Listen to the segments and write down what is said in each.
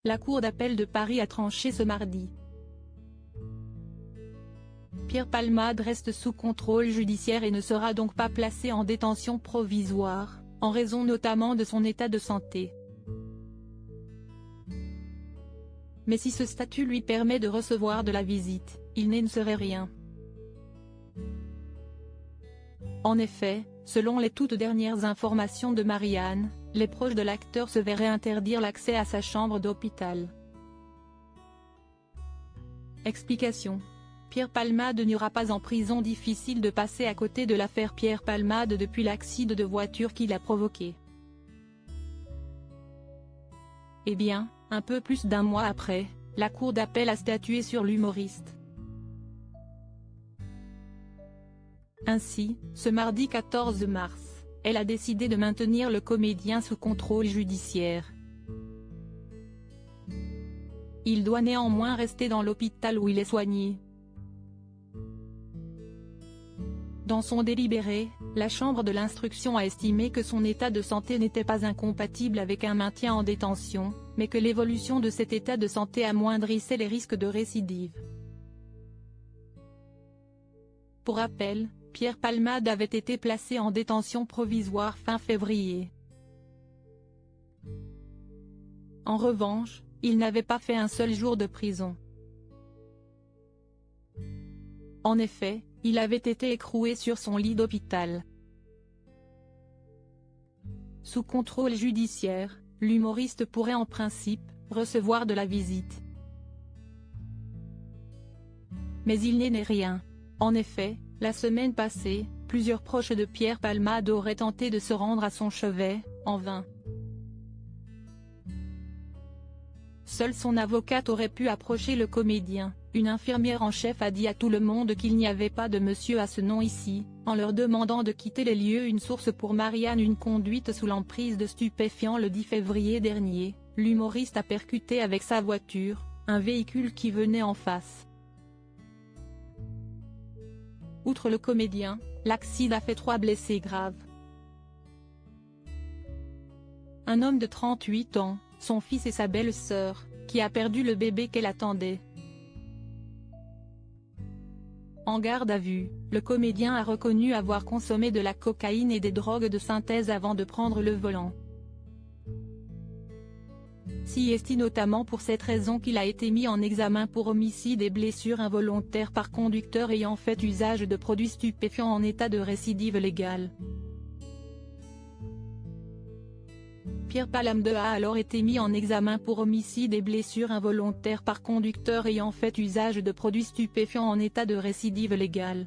La Cour d'appel de Paris a tranché ce mardi. Pierre Palmade reste sous contrôle judiciaire et ne sera donc pas placé en détention provisoire, en raison notamment de son état de santé. Mais si ce statut lui permet de recevoir de la visite, il ne serait rien. En effet, selon les toutes dernières informations de Marianne, les proches de l'acteur se verraient interdire l'accès à sa chambre d'hôpital. Explication. Pierre Palmade n'ira pas en prison. Difficile de passer à côté de l'affaire Pierre Palmade depuis l'accident de voiture qu'il a provoqué. Eh bien, un peu plus d'un mois après, la Cour d'appel a statué sur l'humoriste. Ainsi, ce mardi 14 mars, elle a décidé de maintenir le comédien sous contrôle judiciaire. Il doit néanmoins rester dans l'hôpital où il est soigné. Dans son délibéré, la Chambre de l'instruction a estimé que son état de santé n'était pas incompatible avec un maintien en détention, mais que l'évolution de cet état de santé amoindrissait les risques de récidive. Pour rappel, Pierre Palmade avait été placé en détention provisoire fin février. En revanche, il n'avait pas fait un seul jour de prison. En effet, il avait été écroué sur son lit d'hôpital. Sous contrôle judiciaire, l'humoriste pourrait en principe recevoir de la visite. Mais il n'est rien. En effet, la semaine passée, plusieurs proches de Pierre Palmade auraient tenté de se rendre à son chevet, en vain. Seule son avocate aurait pu approcher le comédien. Une infirmière en chef a dit à tout le monde qu'il n'y avait pas de monsieur à ce nom ici, en leur demandant de quitter les lieux. Une source pour Marianne. Une conduite sous l'emprise de stupéfiants. Le 10 février dernier, l'humoriste a percuté avec sa voiture un véhicule qui venait en face. Outre le comédien, l'accident a fait 3 blessés graves. Un homme de 38 ans, son fils et sa belle-sœur, qui a perdu le bébé qu'elle attendait. En garde à vue, le comédien a reconnu avoir consommé de la cocaïne et des drogues de synthèse avant de prendre le volant. C'est notamment pour cette raison qu'il a été mis en examen pour homicide et blessures involontaires par conducteur ayant fait usage de produits stupéfiants en état de récidive légale. Pierre Palmade a alors été mis en examen pour homicide et blessures involontaires par conducteur ayant fait usage de produits stupéfiants en état de récidive légale.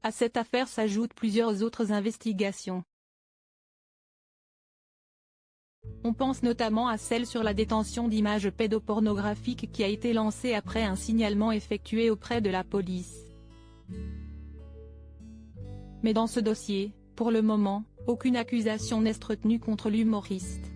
À cette affaire s'ajoutent plusieurs autres investigations. On pense notamment à celle sur la détention d'images pédopornographiques qui a été lancée après un signalement effectué auprès de la police. Mais dans ce dossier, pour le moment, aucune accusation n'est retenue contre l'humoriste.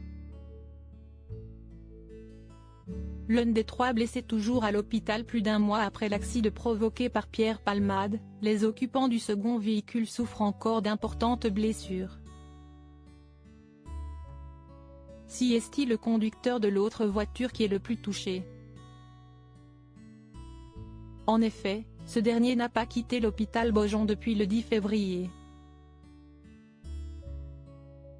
L'un des 3 blessés toujours à l'hôpital plus d'un mois après l'accident provoqué par Pierre Palmade, les occupants du second véhicule souffrent encore d'importantes blessures. C'est le conducteur de l'autre voiture qui est le plus touché. En effet, ce dernier n'a pas quitté l'hôpital Beaujon depuis le 10 février.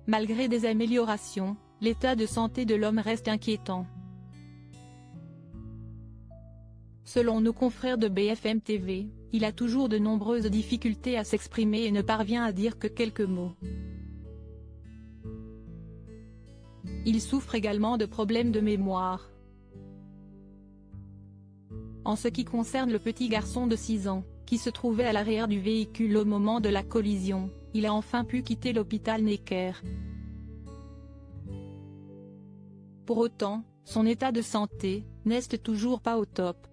Malgré des améliorations, l'état de santé de l'homme reste inquiétant. Selon nos confrères de BFM TV, il a toujours de nombreuses difficultés à s'exprimer et ne parvient à dire que quelques mots. Il souffre également de problèmes de mémoire. En ce qui concerne le petit garçon de 6 ans, qui se trouvait à l'arrière du véhicule au moment de la collision, il a enfin pu quitter l'hôpital Necker. Pour autant, son état de santé n'est toujours pas au top.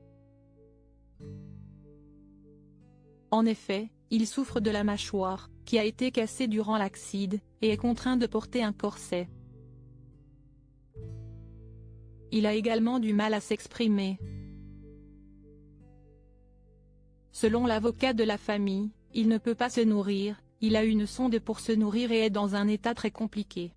En effet, il souffre de la mâchoire, qui a été cassée durant l'accident, et est contraint de porter un corset. Il a également du mal à s'exprimer. Selon l'avocat de la famille, il ne peut pas se nourrir, il a une sonde pour se nourrir et est dans un état très compliqué.